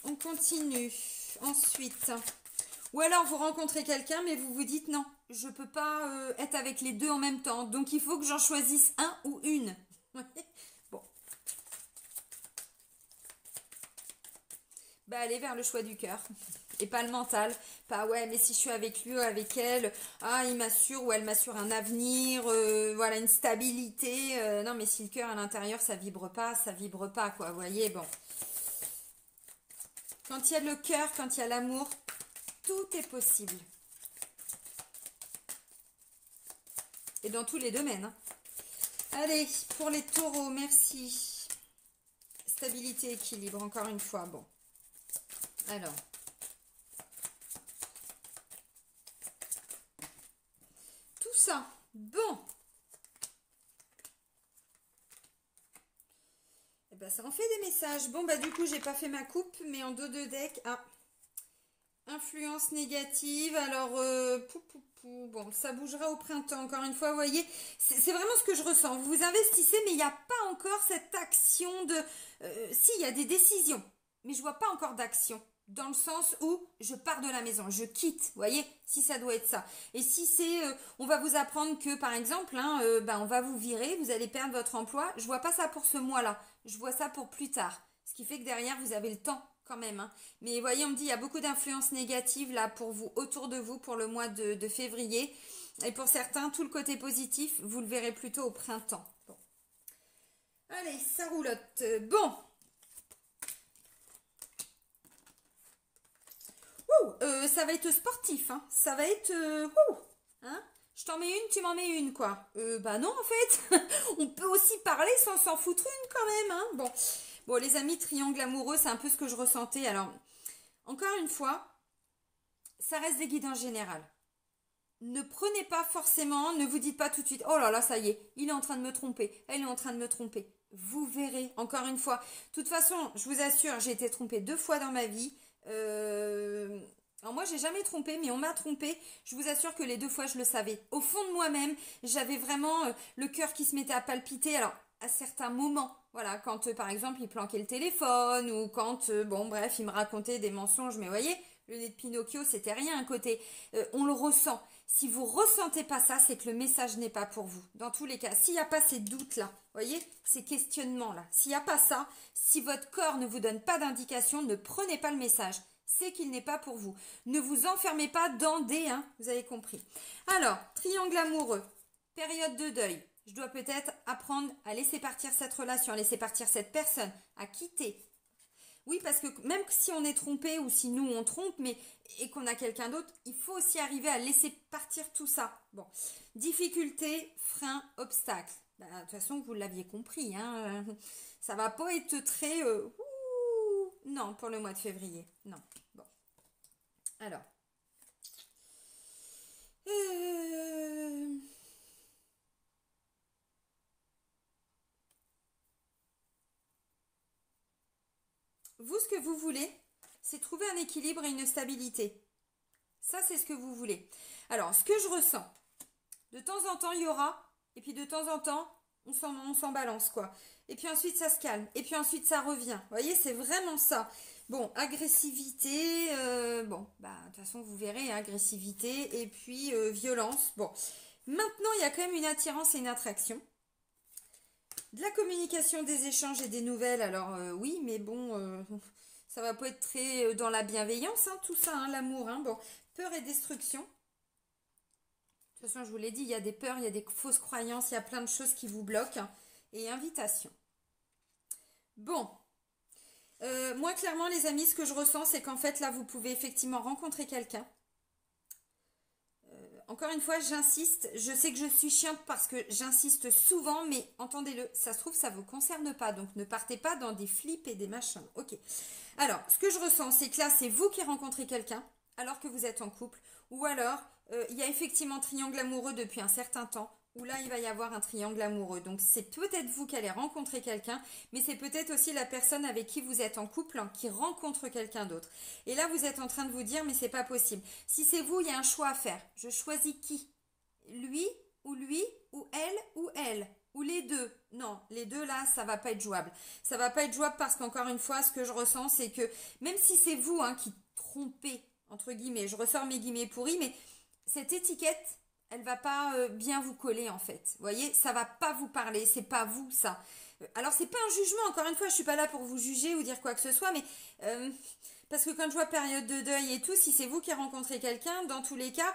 on continue. Ensuite, ou alors vous rencontrez quelqu'un mais vous vous dites non, je ne peux pas être avec les deux en même temps. Donc il faut que j'en choisisse un ou une. Bon. Bah allez vers le choix du cœur. Et pas le mental, pas ouais mais si je suis avec lui ou avec elle, ah il m'assure ou elle m'assure un avenir, voilà une stabilité, non mais si le cœur à l'intérieur ça vibre pas quoi, vous voyez, bon. Quand il y a le cœur, quand il y a l'amour, tout est possible. Et dans tous les domaines. Hein. Allez, pour les taureaux, merci. Stabilité, équilibre, encore une fois, bon. Alors. Ça. Bon. Et ben ça en fait des messages. Bon bah du coup j'ai pas fait ma coupe, mais en dos de deck. Ah. Influence négative. Alors bon, ça bougera au printemps. Encore une fois, vous voyez, c'est vraiment ce que je ressens. Vous vous investissez, mais il n'y a pas encore cette action de. Si, il y a des décisions, mais je vois pas encore d'action. Dans le sens où je pars de la maison, je quitte, vous voyez, si ça doit être ça. Et si c'est, on va vous apprendre que, par exemple, hein, on va vous virer, vous allez perdre votre emploi, je vois pas ça pour ce mois-là, je vois ça pour plus tard. Ce qui fait que derrière, vous avez le temps quand même. Hein. Mais vous voyez, on me dit, il y a beaucoup d'influences négatives là pour vous, autour de vous, pour le mois de février. Et pour certains, tout le côté positif, vous le verrez plutôt au printemps. Bon. Allez, ça roulotte. Bon. Ça va être sportif, hein. Ça va être... hein. Je t'en mets une, tu m'en mets une, quoi. Bah non, en fait. On peut aussi parler sans s'en foutre une, quand même, hein. Bon, les amis, triangle amoureux, c'est un peu ce que je ressentais. Alors, encore une fois, ça reste des guides en général. Ne prenez pas forcément, ne vous dites pas tout de suite, oh là là, ça y est, il est en train de me tromper, elle est en train de me tromper. Vous verrez, encore une fois. De toute façon, je vous assure, j'ai été trompée 2 fois dans ma vie. Alors moi j'ai jamais trompé mais on m'a trompé, je vous assure que les 2 fois je le savais, au fond de moi-même j'avais vraiment le cœur qui se mettait à palpiter, alors à certains moments, voilà, quand par exemple il planquait le téléphone ou quand, bon bref, il me racontait des mensonges, mais vous voyez, le nez de Pinocchio c'était rien à côté, on le ressent. Si vous ressentez pas ça, c'est que le message n'est pas pour vous. Dans tous les cas, s'il n'y a pas ces doutes-là, vous voyez, ces questionnements-là, s'il n'y a pas ça, si votre corps ne vous donne pas d'indication, ne prenez pas le message. C'est qu'il n'est pas pour vous. Ne vous enfermez pas dans des... Hein, vous avez compris. Alors, triangle amoureux, période de deuil. Je dois peut-être apprendre à laisser partir cette relation, à laisser partir cette personne, à quitter. Oui, parce que même si on est trompé ou si nous on trompe, mais et qu'on a quelqu'un d'autre, il faut aussi arriver à laisser partir tout ça. Bon, difficulté, frein, obstacle. Bah, de toute façon, vous l'aviez compris, hein. Ça va pas être très... non, pour le mois de février. Non. Bon. Alors. Vous, ce que vous voulez, c'est trouver un équilibre et une stabilité. Ça, c'est ce que vous voulez. Alors, ce que je ressens, de temps en temps, il y aura, et puis de temps en temps, on s'en balance, quoi. Et puis ensuite, ça se calme. Et puis ensuite, ça revient. Vous voyez, c'est vraiment ça. Bon, agressivité, bon, bah, de toute façon, vous verrez, agressivité, et puis violence. Bon, maintenant, il y a quand même une attirance et une attraction. De la communication, des échanges et des nouvelles, alors oui, mais bon, ça va pas être très dans la bienveillance, hein, tout ça, hein, l'amour, hein, bon, peur et destruction. De toute façon, je vous l'ai dit, il y a des peurs, il y a des fausses croyances, il y a plein de choses qui vous bloquent, hein, et invitation. Bon, moi, clairement, les amis, ce que je ressens, c'est qu'en fait, là, vous pouvez effectivement rencontrer quelqu'un. encore une fois, j'insiste. Je sais que je suis chiante parce que j'insiste souvent, mais entendez-le, ça se trouve, ça ne vous concerne pas. Donc, ne partez pas dans des flips et des machins. Ok. Alors, ce que je ressens, c'est que là, c'est vous qui rencontrez quelqu'un alors que vous êtes en couple. Ou alors, il y a effectivement triangle amoureux depuis un certain temps. Où là, il va y avoir un triangle amoureux. Donc, c'est peut-être vous qui allez rencontrer quelqu'un, mais c'est peut-être aussi la personne avec qui vous êtes en couple qui rencontre quelqu'un d'autre. Et là, vous êtes en train de vous dire, mais c'est pas possible. Si c'est vous, il y a un choix à faire. Je choisis qui? Lui, ou elle, ou les deux. Non, les deux là, ça va pas être jouable. Ça va pas être jouable parce qu'encore une fois, ce que je ressens, c'est que même si c'est vous qui trompez, entre guillemets, je ressors mes guillemets pourris, mais cette étiquette, elle va pas bien vous coller en fait. Vous voyez, ça va pas vous parler, c'est pas vous ça. Alors c'est pas un jugement, encore une fois, je suis pas là pour vous juger ou dire quoi que ce soit, mais parce que quand je vois période de deuil et tout, si c'est vous qui rencontrez quelqu'un, dans tous les cas,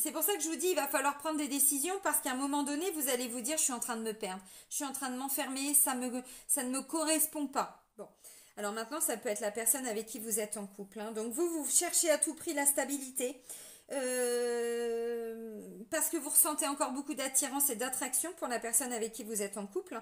c'est pour ça que je vous dis, il va falloir prendre des décisions parce qu'à un moment donné, vous allez vous dire, je suis en train de me perdre, je suis en train de m'enfermer, ça ne me correspond pas. Bon. Alors maintenant, ça peut être la personne avec qui vous êtes en couple. Donc vous cherchez à tout prix la stabilité. Parce que vous ressentez encore beaucoup d'attirance et d'attraction pour la personne avec qui vous êtes en couple,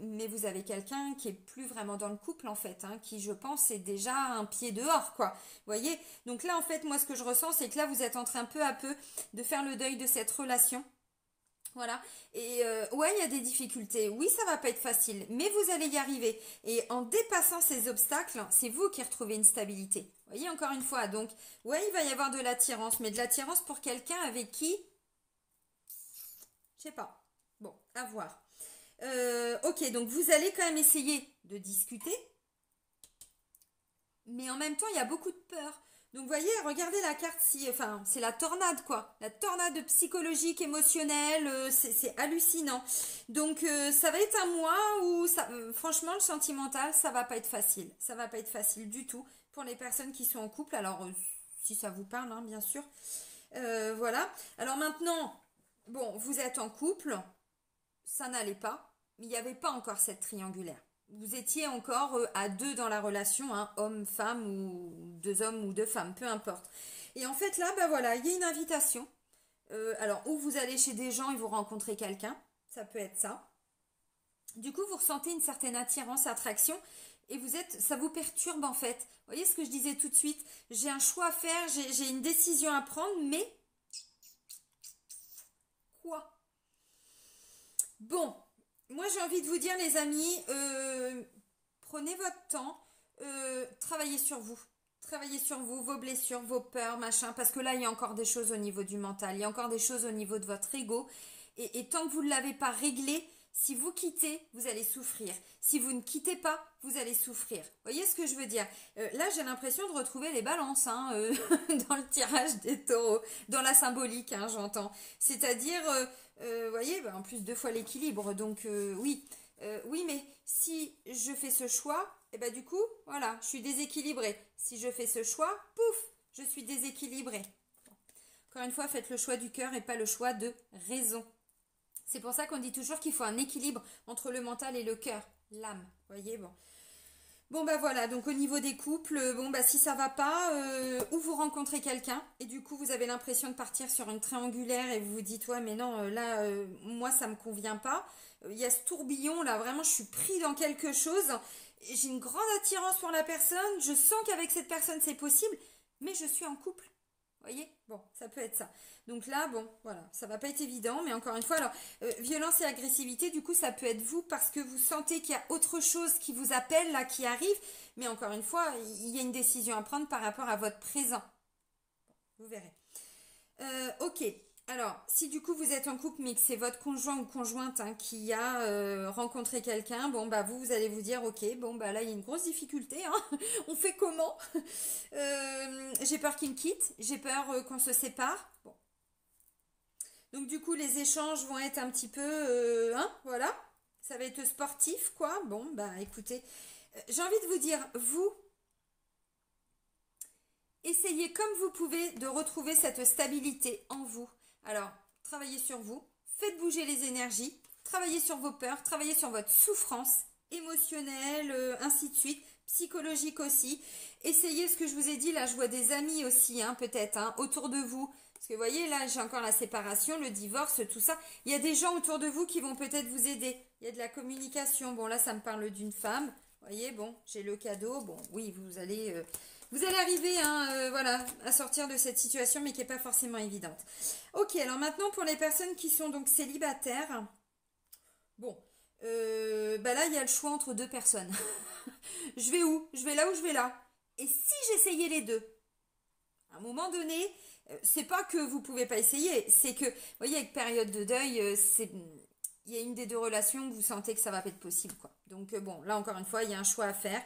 mais vous avez quelqu'un qui est plus vraiment dans le couple en fait, qui je pense est déjà un pied dehors quoi, vous voyez. Donc là en fait moi ce que je ressens c'est que là vous êtes en train peu à peu de faire le deuil de cette relation. Voilà, et ouais, il y a des difficultés, oui, ça va pas être facile, mais vous allez y arriver. Et en dépassant ces obstacles, c'est vous qui retrouvez une stabilité. Vous voyez, encore une fois, donc, ouais, il va y avoir de l'attirance, mais de l'attirance pour quelqu'un avec qui, je sais pas, bon, à voir. Ok, donc vous allez quand même essayer de discuter, mais en même temps, il y a beaucoup de peur. Donc, vous voyez, regardez la carte, enfin, c'est la tornade, quoi. La tornade psychologique, émotionnelle, c'est hallucinant. Donc, ça va être un mois où, franchement, le sentimental, ça va pas être facile. Ça va pas être facile du tout pour les personnes qui sont en couple. Alors, si ça vous parle, bien sûr. Voilà. Alors maintenant, bon, vous êtes en couple, ça n'allait pas, mais il n'y avait pas encore cette triangulaire. Vous étiez encore à deux dans la relation, homme-femme ou deux hommes ou deux femmes, peu importe. Et en fait là, voilà, il y a une invitation. Alors, où vous allez chez des gens et vous rencontrez quelqu'un, ça peut être ça. Du coup, vous ressentez une certaine attirance, attraction, et ça vous perturbe en fait. Vous voyez ce que je disais tout de suite, j'ai un choix à faire, j'ai une décision à prendre, mais quoi? Bon. Moi, j'ai envie de vous dire, les amis, prenez votre temps, travaillez sur vous. Travaillez sur vous, vos blessures, vos peurs, machin, parce que là, il y a encore des choses au niveau du mental, il y a encore des choses au niveau de votre ego. Et tant que vous ne l'avez pas réglé, si vous quittez, vous allez souffrir. Si vous ne quittez pas, vous allez souffrir. Vous voyez ce que je veux dire? Là, j'ai l'impression de retrouver les balances dans le tirage des taureaux, dans la symbolique, j'entends. C'est-à-dire, vous voyez, en plus 2 fois l'équilibre. Donc, oui. Oui, mais si je fais ce choix, et du coup, voilà, je suis déséquilibrée. Si je fais ce choix, pouf, je suis déséquilibrée. Encore une fois, faites le choix du cœur et pas le choix de raison. C'est pour ça qu'on dit toujours qu'il faut un équilibre entre le mental et le cœur, l'âme. Voyez, bon. Bon, voilà, donc au niveau des couples, si ça va pas, ou vous rencontrez quelqu'un, et du coup, vous avez l'impression de partir sur une triangulaire, et vous vous dites, ouais, mais non, là, moi, ça me convient pas. Il y a ce tourbillon, là, vraiment, je suis pris dans quelque chose. J'ai une grande attirance pour la personne, je sens qu'avec cette personne, c'est possible, mais je suis en couple. Vous voyez? Bon, ça peut être ça. Donc là, voilà, ça va pas être évident, mais encore une fois, alors, violence et agressivité, du coup, ça peut être vous parce que vous sentez qu'il y a autre chose qui vous appelle, là, qui arrive, mais encore une fois, il y a une décision à prendre par rapport à votre présent. Vous verrez. Ok. Alors, si du coup vous êtes en couple mais que c'est votre conjoint ou conjointe qui a rencontré quelqu'un, vous allez vous dire, ok, là il y a une grosse difficulté, on fait comment? J'ai peur qu'il me quitte, j'ai peur qu'on se sépare. Bon. Donc du coup les échanges vont être un petit peu, voilà, ça va être sportif quoi. Bon, écoutez, j'ai envie de vous dire, vous, essayez comme vous pouvez de retrouver cette stabilité en vous. Alors, travaillez sur vous, faites bouger les énergies, travaillez sur vos peurs, travaillez sur votre souffrance émotionnelle, ainsi de suite, psychologique aussi. Essayez ce que je vous ai dit, là je vois des amis aussi, peut-être, autour de vous, Parce que vous voyez, là, j'ai encore la séparation, le divorce, tout ça. Il y a des gens autour de vous qui vont peut-être vous aider. Il y a de la communication. Bon, là, ça me parle d'une femme. Vous voyez, bon, j'ai le cadeau. Bon, oui, vous allez arriver, hein, voilà, à sortir de cette situation, mais qui n'est pas forcément évidente. Ok, alors maintenant, pour les personnes qui sont donc célibataires, bon, bah là, il y a le choix entre deux personnes. Je vais où? Je vais là ou je vais là? Et si j'essayais les deux? À un moment donné, c'est pas que vous pouvez pas essayer, c'est que, vous voyez, avec période de deuil, il y a une des deux relations où vous sentez que ça va pas être possible, quoi. Donc bon, là encore une fois, il y a un choix à faire.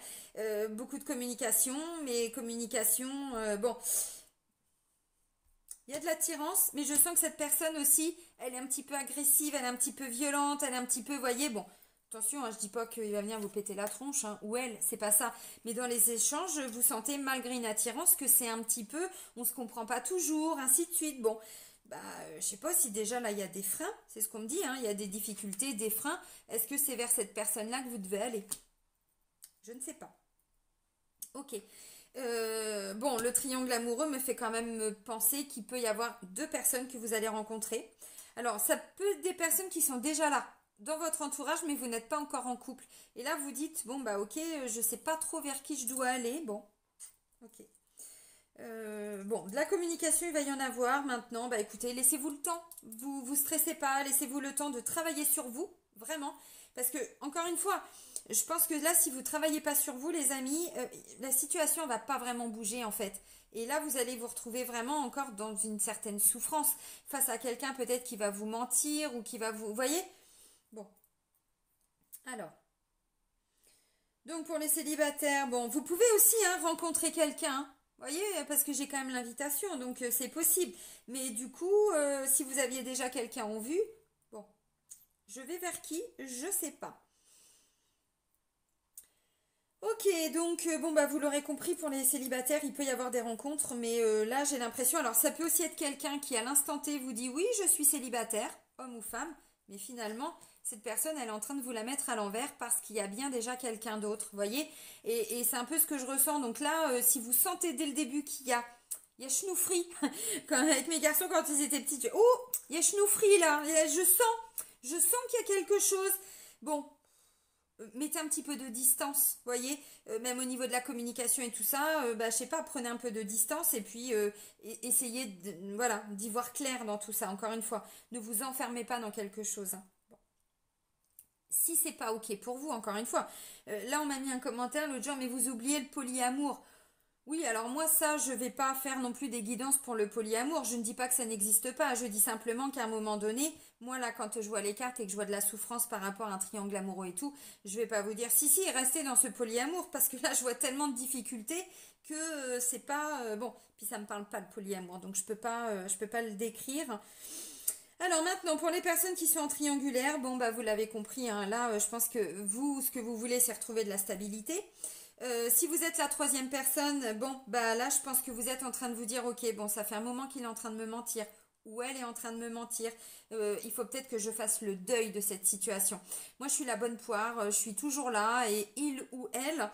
Beaucoup de communication, mais communication, bon, il y a de l'attirance, mais je sens que cette personne aussi, elle est un petit peu agressive, elle est un petit peu violente, elle est un petit peu, vous voyez, bon. Attention, hein, je dis pas qu'il va venir vous péter la tronche, hein, ou elle, c'est pas ça. Mais dans les échanges, vous sentez, malgré une attirance, que c'est un petit peu, on se comprend pas toujours, ainsi de suite. Bon, bah, je sais pas si déjà là, il y a des freins, c'est ce qu'on me dit, hein, il y a des difficultés, des freins. Est-ce que c'est vers cette personne-là que vous devez aller? Je ne sais pas. Ok. Bon, le triangle amoureux me fait quand même penser qu'il peut y avoir deux personnes que vous allez rencontrer. Alors, ça peut être des personnes qui sont déjà là dans votre entourage, mais vous n'êtes pas encore en couple. Et là, vous dites, bon, bah ok, je sais pas trop vers qui je dois aller. Bon, ok. Bon, de la communication, il va y en avoir maintenant. Bah écoutez, laissez-vous le temps. Vous stressez pas, laissez-vous le temps de travailler sur vous, vraiment. Parce que, encore une fois, je pense que là, si vous ne travaillez pas sur vous, les amis, la situation ne va pas vraiment bouger en fait. Et là, vous allez vous retrouver vraiment encore dans une certaine souffrance face à quelqu'un peut-être qui va vous mentir ou qui va vous... Vous voyez? Bon. Alors. Donc pour les célibataires, bon, vous pouvez aussi hein, rencontrer quelqu'un. Vous voyez, parce que j'ai quand même l'invitation, donc c'est possible. Mais du coup, si vous aviez déjà quelqu'un en vue, bon, je vais vers qui? Je sais pas. Ok, donc bon bah vous l'aurez compris pour les célibataires, il peut y avoir des rencontres, mais là j'ai l'impression, alors ça peut aussi être quelqu'un qui à l'instant T vous dit oui je suis célibataire, homme ou femme, mais finalement cette personne elle est en train de vous la mettre à l'envers parce qu'il y a bien déjà quelqu'un d'autre, vous voyez, et c'est un peu ce que je ressens, donc là si vous sentez dès le début il y a schnoufri, avec mes garçons quand ils étaient petits, oh il y a schnoufri là, je sens qu'il y a quelque chose, bon mettez un petit peu de distance, voyez, même au niveau de la communication et tout ça, bah, je sais pas, prenez un peu de distance et puis essayez voilà, d'y voir clair dans tout ça, encore une fois, ne vous enfermez pas dans quelque chose. Hein. Bon. Si c'est pas ok pour vous, encore une fois, là on m'a mis un commentaire l'autre jour, mais vous oubliez le polyamour. Oui, alors moi ça, je vais pas faire non plus des guidances pour le polyamour. Je ne dis pas que ça n'existe pas. Je dis simplement qu'à un moment donné, moi là, quand je vois les cartes et que je vois de la souffrance par rapport à un triangle amoureux et tout, je vais pas vous dire si restez dans ce polyamour parce que là, je vois tellement de difficultés que c'est pas bon. Puis ça me parle pas le polyamour, donc je peux pas le décrire. Alors maintenant, pour les personnes qui sont en triangulaire, bon bah vous l'avez compris, hein, là, je pense que vous, ce que vous voulez, c'est retrouver de la stabilité. Si vous êtes la troisième personne, bon, bah là, je pense que vous êtes en train de vous dire, ok, bon, ça fait un moment qu'il est en train de me mentir, ou elle est en train de me mentir. Il faut peut-être que je fasse le deuil de cette situation. Moi, je suis la bonne poire, je suis toujours là, et il ou elle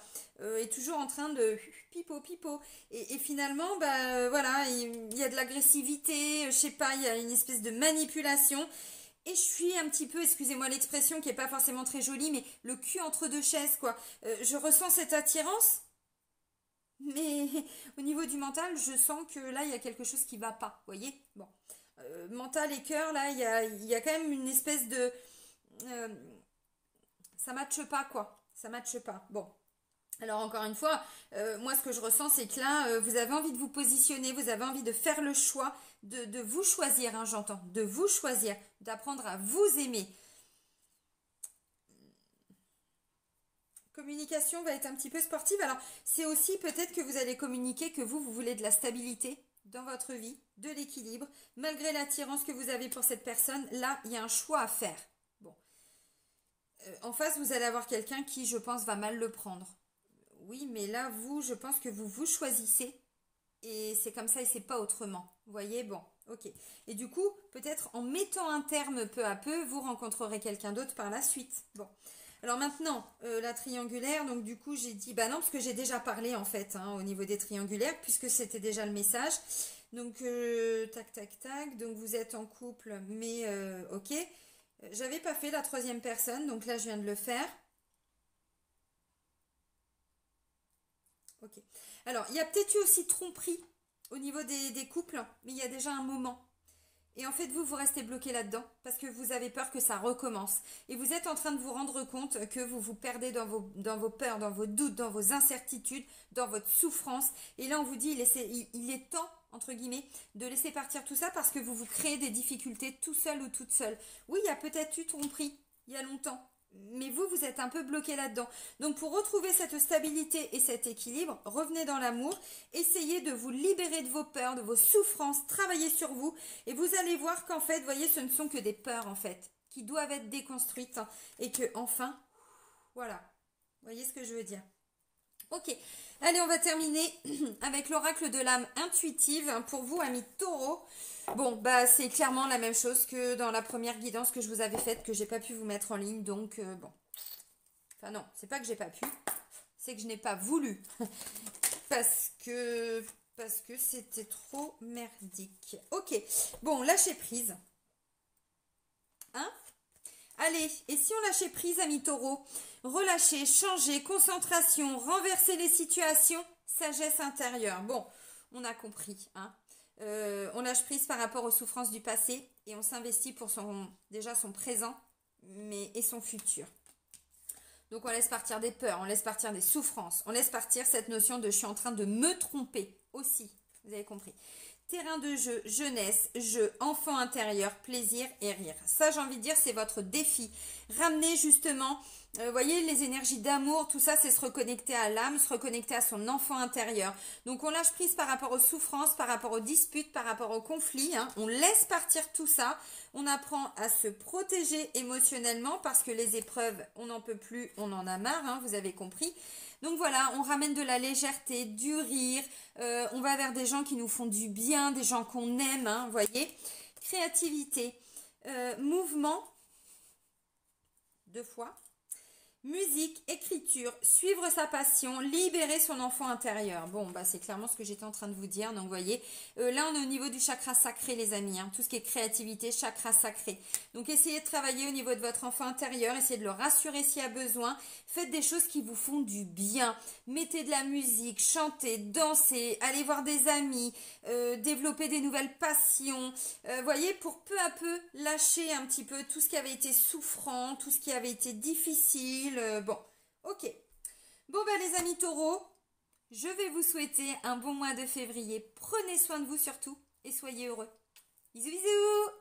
est toujours en train de pipo, pipo. Et finalement, bah voilà, il y a de l'agressivité, je sais pas, il y a une espèce de manipulation. Et je suis un petit peu, excusez-moi l'expression qui est pas forcément très jolie, mais le cul entre deux chaises, quoi. Je ressens cette attirance, mais au niveau du mental, je sens que là, il y a quelque chose qui va pas, vous voyez. Bon, mental et cœur, là, il y a quand même une espèce de... euh, ça matche pas, quoi. Ça matche pas. Bon, alors encore une fois, moi ce que je ressens c'est que là, vous avez envie de vous positionner, vous avez envie de faire le choix, de vous choisir, hein, j'entends, de vous choisir, d'apprendre à vous aimer. Communication va être un petit peu sportive. Alors c'est aussi peut-être que vous allez communiquer que vous voulez de la stabilité dans votre vie, de l'équilibre, malgré l'attirance que vous avez pour cette personne. Là, il y a un choix à faire. Bon, en face, vous allez avoir quelqu'un qui, je pense, va mal le prendre. Oui, mais là, vous, je pense que vous choisissez. Et c'est comme ça et c'est pas autrement. Vous voyez, bon, ok. Et du coup, peut-être en mettant un terme peu à peu, vous rencontrerez quelqu'un d'autre par la suite. Bon. Alors maintenant, la triangulaire, donc du coup, j'ai dit, bah non, parce que j'ai déjà parlé en fait, hein, au niveau des triangulaires, puisque c'était déjà le message. Donc, tac, tac, tac. Donc, vous êtes en couple, mais ok. J'avais pas fait la troisième personne, donc là, je viens de le faire. Ok. Alors, il y a peut-être eu aussi tromperie au niveau des couples, mais il y a déjà un moment. Et en fait, vous restez bloqué là-dedans parce que vous avez peur que ça recommence. Et vous êtes en train de vous rendre compte que vous vous perdez dans vos peurs, dans vos doutes, dans vos incertitudes, dans votre souffrance. Et là, on vous dit, il est temps, entre guillemets, de laisser partir tout ça parce que vous vous créez des difficultés tout seul ou toute seule. Oui, il y a peut-être eu tromperie il y a longtemps. Mais vous êtes un peu bloqué là-dedans. Donc pour retrouver cette stabilité et cet équilibre, revenez dans l'amour, essayez de vous libérer de vos peurs, de vos souffrances, travaillez sur vous et vous allez voir qu'en fait, voyez, ce ne sont que des peurs en fait, qui doivent être déconstruites et que enfin, voilà, vous voyez ce que je veux dire. Ok, allez, on va terminer avec l'oracle de l'âme intuitive pour vous, amis taureaux. Bon, bah c'est clairement la même chose que dans la première guidance que je vous avais faite, que j'ai pas pu vous mettre en ligne, donc bon. Enfin non, c'est pas que j'ai pas pu, c'est que je n'ai pas voulu. parce que c'était trop merdique. Ok, bon, lâchez prise. Hein? Allez, et si on lâchait prise, amis taureaux? Relâcher, changer, concentration, renverser les situations, sagesse intérieure. Bon, on a compris, hein. On lâche prise par rapport aux souffrances du passé et on s'investit pour déjà son présent et son futur. Donc on laisse partir des peurs, on laisse partir des souffrances, on laisse partir cette notion de je suis en train de me tromper aussi. Vous avez compris. Terrain de jeu, jeunesse, jeu, enfant intérieur, plaisir et rire. Ça, j'ai envie de dire, c'est votre défi. Ramenez justement, voyez, les énergies d'amour, tout ça, c'est se reconnecter à l'âme, se reconnecter à son enfant intérieur. Donc, on lâche prise par rapport aux souffrances, par rapport aux disputes, par rapport aux conflits. Hein. On laisse partir tout ça. On apprend à se protéger émotionnellement parce que les épreuves, on n'en peut plus, on en a marre, hein, vous avez compris. Donc voilà, on ramène de la légèreté, du rire, on va vers des gens qui nous font du bien, des gens qu'on aime, hein, vous voyez. Créativité, mouvement, 2 fois. Musique, écriture, suivre sa passion, libérer son enfant intérieur. Bon, bah c'est clairement ce que j'étais en train de vous dire. Donc, vous voyez, là, on est au niveau du chakra sacré, les amis. Hein, tout ce qui est créativité, chakra sacré. Donc, essayez de travailler au niveau de votre enfant intérieur. Essayez de le rassurer s'il y a besoin. Faites des choses qui vous font du bien. Mettez de la musique, chantez, dansez, allez voir des amis, développer des nouvelles passions. Voyez, pour peu à peu lâcher un petit peu tout ce qui avait été souffrant, tout ce qui avait été difficile. Bon, ok. Bon, ben les amis taureaux, je vais vous souhaiter un bon mois de février. Prenez soin de vous surtout et soyez heureux. Bisous, bisous!